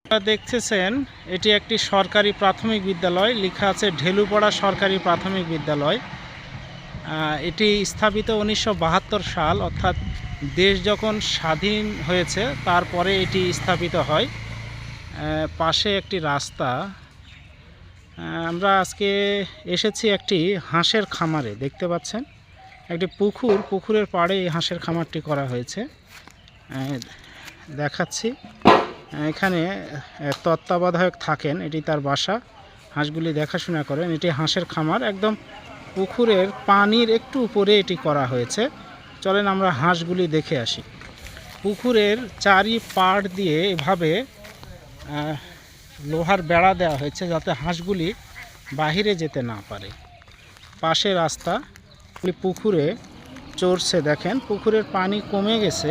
আপনারা দেখতেছেন এটি একটি সরকারি প্রাথমিক বিদ্যালয়, লেখা আছে ঢেলুপাড়া সরকারি প্রাথমিক বিদ্যালয়। এটি স্থাপিত 1972 সাল, অর্থাৎ দেশ যখন স্বাধীন হয়েছে তারপরে এটি স্থাপিত হয়। পাশে একটি রাস্তা। আমরা আজকে এসেছি একটি হাঁসের খামারে। দেখতে পাচ্ছেন একটি পুকুরের পাড়ে এই হাঁসের খামারটি করা হয়েছে। দেখাচ্ছি, এখানে তত্ত্বাবধায়ক থাকেন, এটি তার বাসা, হাঁসগুলি দেখাশোনা করেন। এটি হাঁসের খামার, একদম পুকুরের পানির একটু উপরে এটি করা হয়েছে। চলেন আমরা হাঁসগুলি দেখে আসি। পুকুরের চারি পাড় দিয়ে এভাবে লোহার বেড়া দেওয়া হয়েছে যাতে হাঁসগুলি বাহিরে যেতে না পারে। পাশে রাস্তা, পুকুরে চড়ছে। দেখেন পুকুরের পানি কমে গেছে,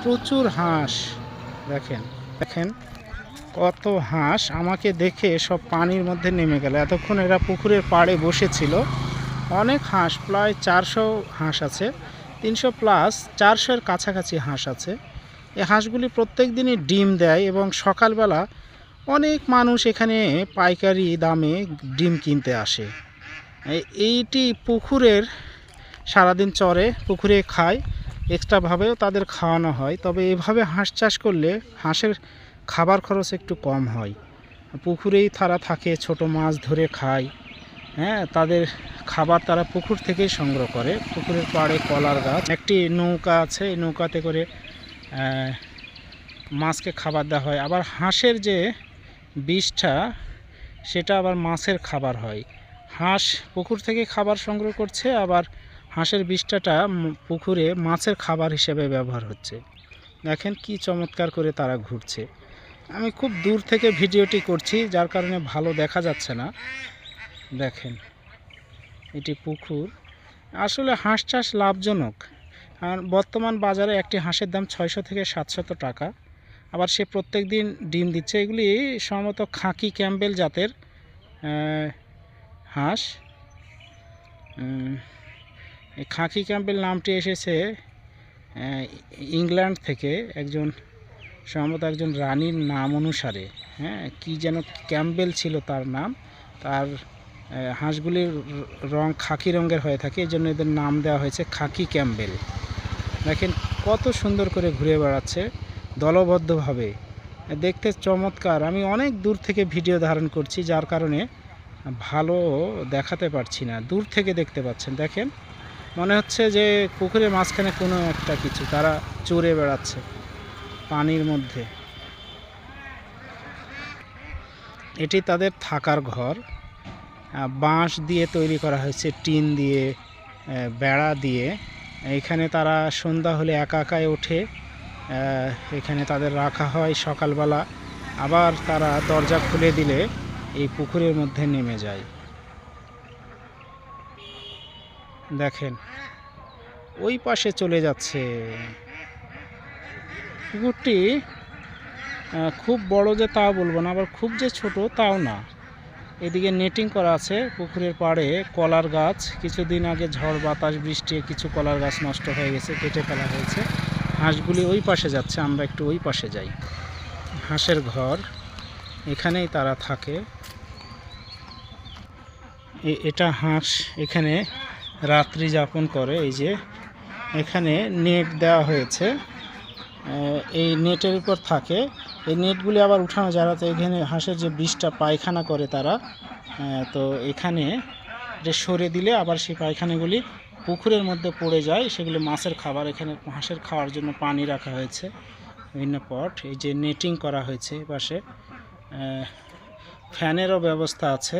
প্রচুর হাঁস। দেখেন কত হাঁস, আমাকে দেখে সব পানির মধ্যে নেমে গেল। এতক্ষণ এরা পুকুরের পাড়ে বসেছিল। অনেক হাঁস, প্রায় 400 হাঁস আছে, 300 প্লাস 400-এর কাছাকাছি হাঁস আছে। এই হাঁসগুলি প্রত্যেক দিনই ডিম দেয় এবং সকালবেলা অনেক মানুষ এখানে পাইকারি দামে ডিম কিনতে আসে। এইটি পুকুরের সারাদিন চরে, পুকুরে খায়, এক্সট্রাভাবেও তাদের খাওয়ানো হয়। তবে এভাবে হাঁস চাষ করলে হাঁসের খাবার খরচ একটু কম হয়। পুকুরেই তারা থাকে, ছোট মাছ ধরে খায়। তাদের খাবার তারা পুকুর থেকেই সংগ্রহ করে। পুকুরের পাড়ে কলার গাছ, একটি নৌকা আছে, এই নৌকাতে করে মাছকে খাবার দেওয়া হয়। আবার হাঁসের যে বিষটা, সেটা আবার মাছের খাবার হয়। হাঁস পুকুর থেকে খাবার সংগ্রহ করছে, আবার হাঁসের বিষটাটা পুকুরে মাছের খাবার হিসেবে ব্যবহার হচ্ছে। দেখেন কি চমৎকার করে তারা ঘুরছে। আমি খুব দূর থেকে ভিডিওটি করছি, যার কারণে ভালো দেখা যাচ্ছে না। দেখেন এটি পুকুর। আসলে হাঁস চাষ লাভজনক। আর বর্তমান বাজারে একটি হাঁসের দাম 600 থেকে 700 টাকা। আবার সে প্রত্যেক দিন ডিম দিচ্ছে। এগুলি সম্ভবত খাকি ক্যাম্বেল জাতের হাঁস। এই খাকি ক্যাম্বেল নামটি এসেছে ইংল্যান্ড থেকে, সম্ভবত একজন রানীর নাম অনুসারে। কি যেন ক্যাম্বেল ছিল তার নাম। তার হাঁসগুলির রং খাকি রঙের হয়ে থাকে, এই জন্য এদের নাম দেওয়া হয়েছে খাকি ক্যাম্বেল। দেখেন কত সুন্দর করে ঘুরে বেড়াচ্ছে দলবদ্ধভাবে, দেখতে চমৎকার। আমি অনেক দূর থেকে ভিডিও ধারণ করছি, যার কারণে ভালো দেখাতে পারছি না। দূর থেকে দেখতে পাচ্ছেন, দেখেন মনে হচ্ছে যে পুকুরের মাঝখানে কোনো একটা কিছু তারা চড়ে বেড়াচ্ছে পানির মধ্যে। এটি তাদের থাকার ঘর, বাঁশ দিয়ে তৈরি করা হয়েছে, টিন দিয়ে, বেড়া দিয়ে। এখানে তারা সন্ধ্যা হলে একাই ওঠে, এখানে তাদের রাখা হয়। সকালবেলা আবার তারা দরজা খুলে দিলে এই পুকুরের মধ্যে নেমে যায়। দেখেন ওই পাশে চলে যাচ্ছে। পুকুরটি খুব বড় যে তাও বলবো না, আবার খুব যে ছোট তাও না। এদিকে নেটিং করা আছে। পুকুরের পাড়ে কলার গাছ, কিছুদিন আগে ঝড় বাতাস বৃষ্টি কিছু কলার গাছ নষ্ট হয়ে গেছে, কেটে ফেলা হয়েছে। হাঁসগুলি ওই পাশে যাচ্ছে, আমরা একটু ওই পাশে যাই। হাঁসের ঘর, এখানেই তারা থাকে। এটা হাঁস এখানে রাত্রি যাপন করে। এই যে এখানে নেট দেওয়া হয়েছে, এই নেটের উপর থাকে। এই নেটগুলি আবার উঠানো যায়, তো এখানে হাঁসের যে বিষটা পায়খানা করে তারা, তো এখানে যে সরে দিলে আবার সেই পায়খানাগুলি পুকুরের মধ্যে পড়ে যায়, সেগুলি মাছের খাবার। এখানে হাঁসের খাওয়ার জন্য পানি রাখা হয়েছে, বিভিন্ন পট। এই যে নেটিং করা হয়েছে, পাশে ফ্যানেরও ব্যবস্থা আছে,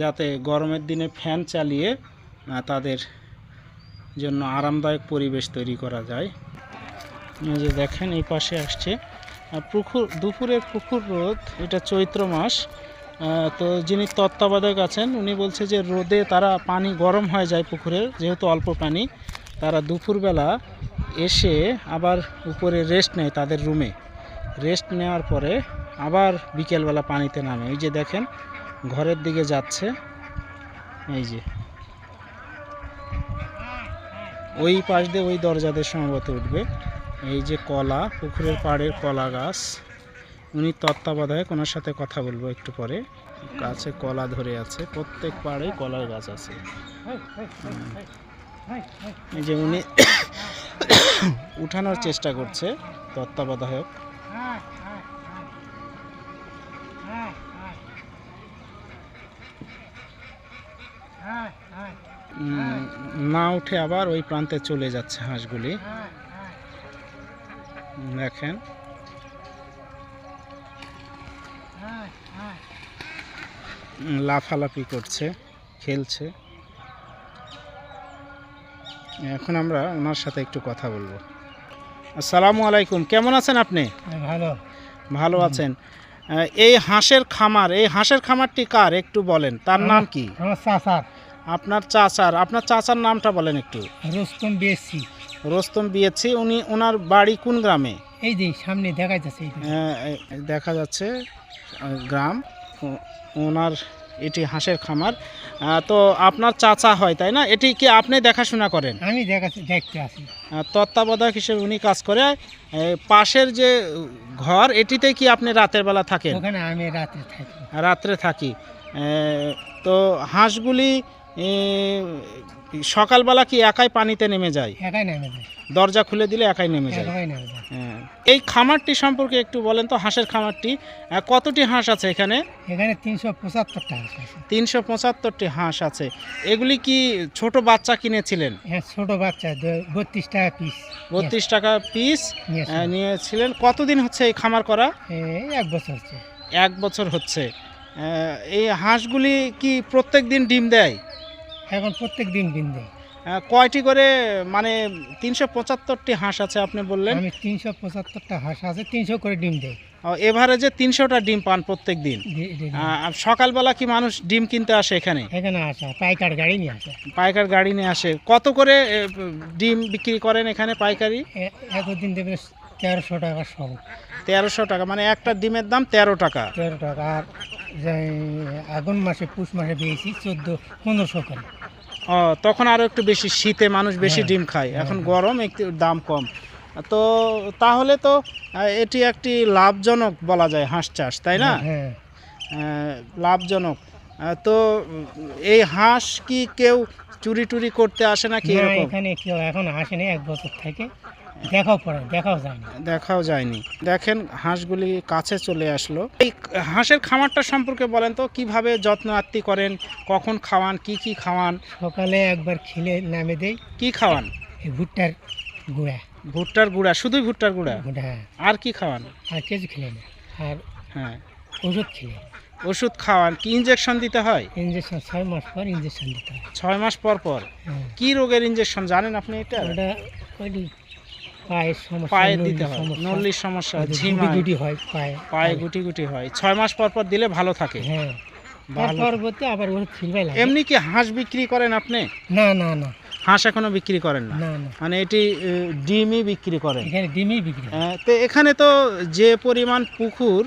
যাতে গরমের দিনে ফ্যান চালিয়ে তাদের জন্য আরামদায়ক পরিবেশ তৈরি করা যায়। এই যে দেখেন এই পাশে আসছে দুপুরের পুকুর রোদ, এটা চৈত্র মাস। তো যিনি তত্ত্বাবধায়ক আছেন উনি বলছে যে রোদে তারা পানি গরম হয়ে যায় পুকুরের, যেহেতু অল্প পানি, তারা দুপুরবেলা এসে আবার উপরে রেস্ট নেয়, তাদের রুমে রেস্ট নেওয়ার পরে আবার বিকেলবেলা পানিতে নামে। এই যে দেখেন ঘরের দিকে যাচ্ছে, এই যে ওই পাশ দিয়ে ওই দরজা দিয়ে সম্ভবত উঠবে। এই যে কলা, পুকুরের পাড়ের কলা গাছ, উনি তত্ত্বাবধায়ক, ওনার সাথে কথা বলবো একটু পরে। গাছে কলা ধরে আছে, প্রত্যেক পাড়েই কলার গাছ আছে। এই যে উনি উঠানোর চেষ্টা করছে তত্ত্বাবধায়ক। না উঠে আবার ওই প্রান্তে চলে যাচ্ছে হাঁসগুলি। দেখেন লাফালাফি করছে, খেলছে। এখন আমরা ওনার সাথে একটু কথা বলবো। আসসালামু আলাইকুম, কেমন আছেন আপনি? ভালো। ভালো আছেন। এই হাঁসের খামার, এই হাঁসের খামারটি কার একটু বলেন, তার নাম কি? আমার চাচার। আপনার চাচার? আপনার চাচার নামটা বলেন একটু। রোস্তম বিএসসি। রোস্তম বিয়েছি। উনি, ওনার বাড়ি কোন গ্রামে? এই যে সামনে দেখা যাচ্ছে, দেখা যাচ্ছে গ্রাম। ওনার এটি হাঁসের খামার। তো আপনার চাচা হয়, তাই না? এটি কি আপনি দেখাশোনা করেন? আমি দেখতে আসি। তত্ত্বাবধায়ক হিসেবে উনি কাজ করে। পাশের যে ঘর, এটিতে কি আপনি রাতের বেলা থাকেন? ওখানে আমি রাতে থাকি। রাত্রে থাকি। তো হাঁসগুলি সকালবেলা কি একাই পানিতে নেমে যায়? একাই নেমে যায়, দরজা খুলে দিলে একাই নেমে যায়। এই খামারটি সম্পর্কে একটু বলেন তো, হাঁসের খামারটি কতটি হাঁস আছে এখানে? এখানে 375টা হাঁস আছে। 375টি হাঁস আছে। এগুলি কি ছোট বাচ্চা কিনেছিলেন? হ্যাঁ, ছোট বাচ্চা 32 টাকা পিস। 32 টাকা পিস নিয়েছিলেন। কতদিন হচ্ছে এই খামার করা? 1 বছর হচ্ছে। 1 বছর হচ্ছে। এই হাঁসগুলি কি প্রত্যেক দিন ডিম দেয়? এখন প্রত্যেক দিন ডিম দেয়। কয়টি করে, মানে 375টি হাঁস আছে আপনি বললেন? আমি 375টা হাঁস আছে, 300 করে ডিম দেয়। এভারেজে 300টা ডিম পান প্রত্যেক দিন। সকালবেলা কি মানুষ ডিম কিনতে আসে এখানে? এখানে আসে পাইকার গাড়ি নিয়ে আসে। পাইকার গাড়ি নিয়ে আসে। কত করে ডিম বিক্রি করেন এখানে পাইকারি? একদিন দেবে 1300 টাকা সব। 1300 টাকা, মানে একটা ডিমের দাম 13 টাকা। 13 টাকা। আর আগুন মাসে, পুষ মাসে বেশি 1400-1500 করে। তখন আরও একটু বেশি, শীতে মানুষ বেশি ডিম খায়, এখন গরম একটু দাম কম। তো তাহলে তো এটি একটি লাভজনক বলা যায় হাঁস চাষ, তাই না? হ্যাঁ, লাভজনক। তো এই হাঁস কি কেউ চুরি টুরি করতে আসে নাকি? এখানে কেউ এখন আসেনি 1 বছর থেকে। দেখাও যায়নি। দেখেন হাঁসগুলি কাছে চলে আসলো। এই হাঁসের খামারটা সম্পর্কে বলেন তো, কিভাবে যত্ন আত্তি করেন, কখন খাওয়ান, কি কি খাওয়ান? সকালে একবার খেলে নামে দেই। কি খাওয়ান? ভুট্টার গুঁড়া। ভুট্টার গুঁড়া? শুধুই ভুট্টার গুঁড়া? হ্যাঁ। আর কি খাওয়ান? আর কিছু খেলে না। আর হ্যাঁ, ওষুধ খেলে। ওষুধ খাওয়ান? কি ইঞ্জেকশন দিতে হয়? ইঞ্জেকশন 6 মাস পর ইঞ্জেকশন দিতে হয়। 6 মাস পর পর? কি রোগের ইঞ্জেকশন জানেন আপনি এটা? ওটা পায়ের সমস্যা, পায়ে দিতে হয়। নল্লির সমস্যা, ঝিমা গুটি হয়, পায়ে গুটি গুটি হয়। 6 মাস পর পর দিলে ভালো থাকে। হ্যাঁ, পরবর্তী আবার ওষুধ খিলবাই লাগে। এমনি কি হাঁস বিক্রি করেন আপনি? না না না, হাঁস এখনো বিক্রি করেন না? না না, মানে এটি ডিমই বিক্রি করেন? এখানে ডিমই বিক্রি। তো এখানে তো যে পরিমাণ পুকুর,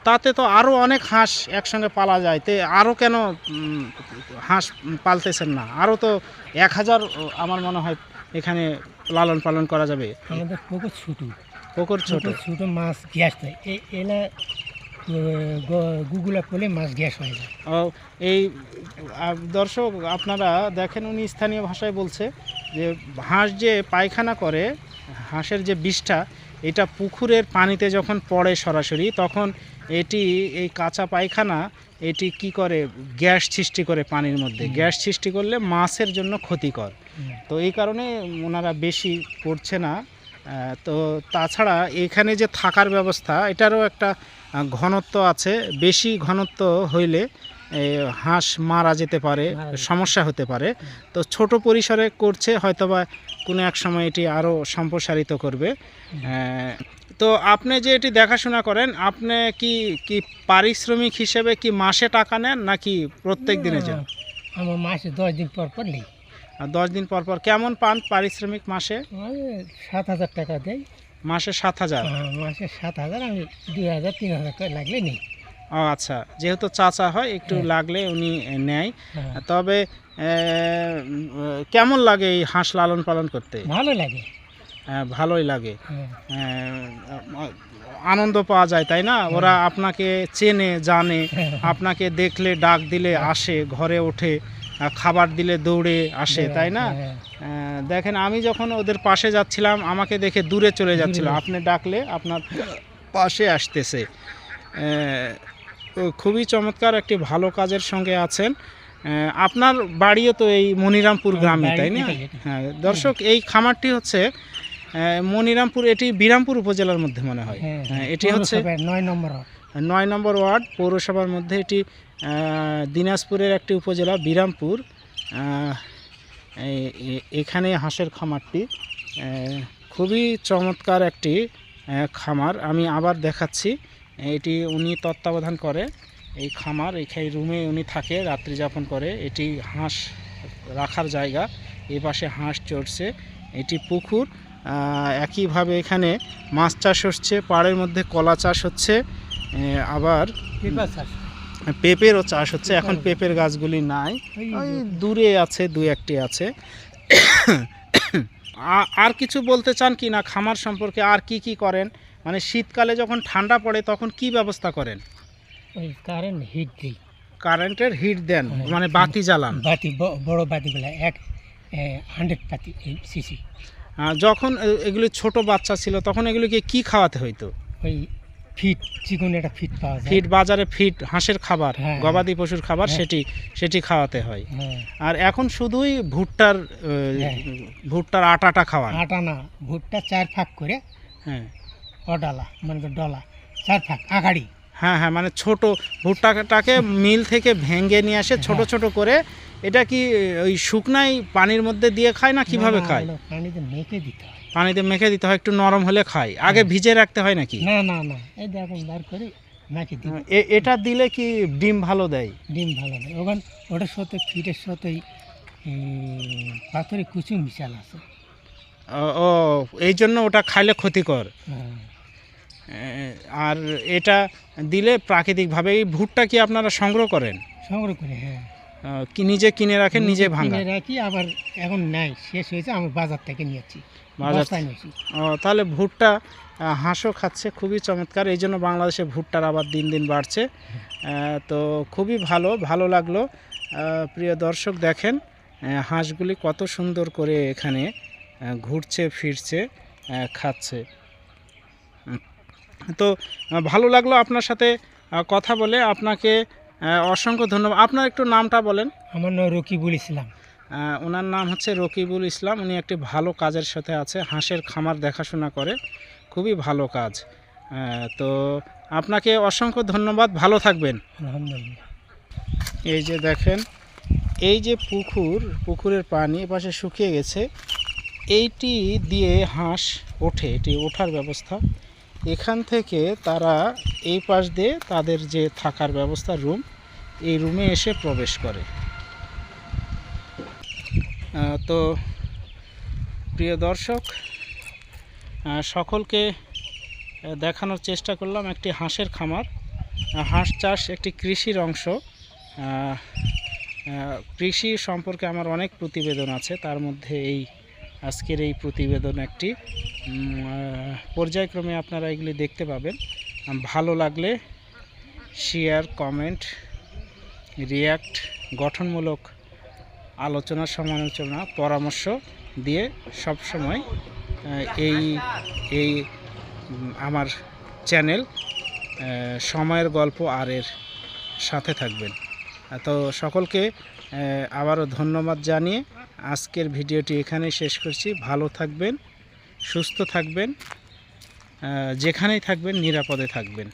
তাতে তো আরও অনেক হাঁস একসঙ্গে পালা যায়। তো আরও কেন হাঁস পালতেছেন না? আরও তো 1000 আমার মনে হয় এখানে লালন পালন করা যাবে। আমাদের পুকুর ছোট। পুকুর ছোট, ছোট মাছ গ্যাস দেয়। এলা গুগুলা করলে মাছ গ্যাস হয়ে যায়। এই দর্শক আপনারা দেখেন, উনি স্থানীয় ভাষায় বলছে যে হাঁস যে পায়খানা করে, হাঁসের যে বিষটা, এটা পুকুরের পানিতে যখন পড়ে সরাসরি, তখন এটি, এই কাঁচা পায়খানা, এটি কি করে, গ্যাস সৃষ্টি করে পানির মধ্যে। গ্যাস সৃষ্টি করলে মাছের জন্য ক্ষতিকর। তো এই কারণে ওনারা বেশি করছে না। তো তাছাড়া এখানে যে থাকার ব্যবস্থা, এটারও একটা ঘনত্ব আছে। বেশি ঘনত্ব হইলে হাঁস মারা যেতে পারে, সমস্যা হতে পারে। তো ছোট পরিসরে করছে, হয়তোবা কোনো এক সময় এটি আরও সম্প্রসারিত করবে। তো আপনি যে এটি দেখাশোনা করেন, আপনি কি পারিশ্রমিক হিসেবে কি মাসে টাকা নেন নাকি প্রত্যেক দিনে যান? আমার মাসে 10 দিন পর পর নেই। 10 দিন পর পর কেমন পান পারিশ্রমিক মাসে? 7000 টাকা দেয় মাসে। 7000? মাসে 7000। আমি 2000-3000 টাকা লাগলে নেই। ও আচ্ছা, যেহেতু চাচা হয় একটু লাগলে উনি নেয়। তবে কেমন লাগে এই হাঁস লালন পালন করতে? ভালো লাগে। ভালোই লাগে। আনন্দ পাওয়া যায়, তাই না? ওরা আপনাকে চেনে জানে, আপনাকে দেখলে ডাক দিলে আসে, ঘরে ওঠে, খাবার দিলে দৌড়ে আসে, তাই না? দেখেন আমি যখন ওদের পাশে যাচ্ছিলাম আমাকে দেখে দূরে চলে যাচ্ছিল, আপনি ডাকলে আপনার পাশে আসতেছে। তো খুবই চমৎকার একটি ভালো কাজের সঙ্গে আছেন। আপনার বাড়িও তো এই মনিরামপুর গ্রামে, তাই না? হ্যাঁ দর্শক, এই খামারটি হচ্ছে মনিরামপুর, এটি বিরামপুর উপজেলার মধ্যে মনে হয়। হ্যাঁ, এটি হচ্ছে 9 নম্বর ওয়ার্ড পৌরসভার মধ্যে। এটি দিনাজপুরের একটি উপজেলা বিরামপুর। এখানে হাঁসের খামারটি খুবই চমৎকার একটি খামার। আমি আবার দেখাচ্ছি, এটি উনি তত্ত্বাবধান করে এই খামার, এই রুমে উনি থাকে, রাত্রি যাপন করে। এটি হাঁস রাখার জায়গা, এই পাশে হাঁস চড়ছে, এটি পুকুর। একইভাবে এখানে মাছ চাষ হচ্ছে, পাড়ের মধ্যে কলা চাষ হচ্ছে, আবার পেঁপেরও চাষ হচ্ছে। এখন পেঁপের গাছগুলি নাই, ওই দূরে আছে, দুই একটি আছে। আর কিছু বলতে চান কি না খামার সম্পর্কে? আর কি কি করেন, মানে শীতকালে যখন ঠান্ডা পড়ে তখন কি ব্যবস্থা করেন? কারেন্ট হিট দিই, কারেন্টের হিট দেন, মানে বাতি জ্বালান? বাতি, বড় বাতিগুলো 100 বাতি সিসি। যখন এগুলি ছোট বাচ্চা ছিল তখন এগুলিকে কি খাওয়াতে হইতো? ওই ফিট, চিকন একটা ফিট পাওয়া যায়, ফিট, বাজারে ফিট, হাঁসের খাবার, হ্যাঁ, গবাদি পশুর খাবার, হ্যাঁ, সেটি খাওয়াতে হয়। হ্যাঁ। আর এখন শুধুই ভুট্টার আটাটা খাওয়ান? আটা না, ভুট্টা 4 ভাগ করে, হ্যাঁ, অডালা মানে ডলা 4 ভাগ আগাড়ি। হ্যাঁ হ্যাঁ, মানে ছোট ভুট্টাটাকে মিল থেকে ভেঙে নিয়ে আসে ছোট ছোট করে। এটা কি ওই শুকনাই পানির মধ্যে দিয়ে খায় না কিভাবে খায়? পানিতে মেখে দিতে হয়, পানিতে মেখে দিতে হয়, একটু নরম হলে খায়। আগে ভিজে রাখতে হয় নাকি? না না না, এই দেখুন বার করে মেখে দিই। এটা দিলে কি ডিম ভালো দেয়? ডিম ভালো দেয়। ওটার সাথে ফিটের সাথে পাথরে কুচু মিশাল আছে। ও, এই জন্য ওটা খাইলে ক্ষতিকর। হ্যাঁ। আর এটা দিলে প্রাকৃতিকভাবে। এই ভুট্টা কি আপনারা সংগ্রহ করেন? সংগ্রহ করে, হ্যাঁ। কি নিজে কিনে রাখেন, নিজে ভাঙা? কিনে রাখি, আবার এখন নাই, শেষ হয়েছে, আমি বাজার থেকে নিয়েছি, বস্তায় নিয়েছি। ও, তাহলে ভুট্টা হাঁসও খাচ্ছে, খুবই চমৎকার। এই জন্য বাংলাদেশে ভুট্টার আবার দিন দিন বাড়ছে। তো খুবই ভালো লাগলো। প্রিয় দর্শক, দেখেন হাঁসগুলি কত সুন্দর করে এখানে ঘুরছে ফিরছে, খাচ্ছে। তো ভালো লাগলো আপনার সাথে কথা বলে। আপনাকে অসংখ্য ধন্যবাদ। আপনার একটু নামটা বলেন। আমার নাম রকিবুল ইসলাম। ওনার নাম হচ্ছে রকিবুল ইসলাম। উনি একটি ভালো কাজের সাথে আছে, হাঁসের খামার দেখাশোনা করে, খুবই ভালো কাজ। তো আপনাকে অসংখ্য ধন্যবাদ, ভালো থাকবেন। আলহামদুলিল্লাহ। এই যে দেখেন, এই যে পুকুরের পানি এপাশে শুকিয়ে গেছে, এইটি দিয়ে হাঁস ওঠে, এটি ওঠার ব্যবস্থা। এখান থেকে তারা এই পাশ দিয়ে তাদের যে থাকার ব্যবস্থা, রুম, এই রুমে এসে প্রবেশ করে। তো প্রিয় দর্শক, সকলকে দেখানোর চেষ্টা করলাম একটি হাঁসের খামার। হাঁস চাষ একটি কৃষির অংশ। কৃষি সম্পর্কে আমার অনেক প্রতিবেদন আছে, তার মধ্যে আজকের এই প্রতিবেদন একটি। পর্যায়ক্রমে আপনারা এগুলি দেখতে পাবেন। ভালো লাগলে শেয়ার, কমেন্ট, রিয়্যাক্ট, গঠনমূলক আলোচনা, সমালোচনা, পরামর্শ দিয়ে সবসময় এই আমার চ্যানেল সময়ের গল্প এর সাথে থাকবেন। তো সকলকে আবারও ধন্যবাদ জানিয়ে আজকের ভিডিওটি এখানেই শেষ করছি। ভালো থাকবেন, সুস্থ থাকবেন, যেখানেই থাকবেন নিরাপদে থাকবেন।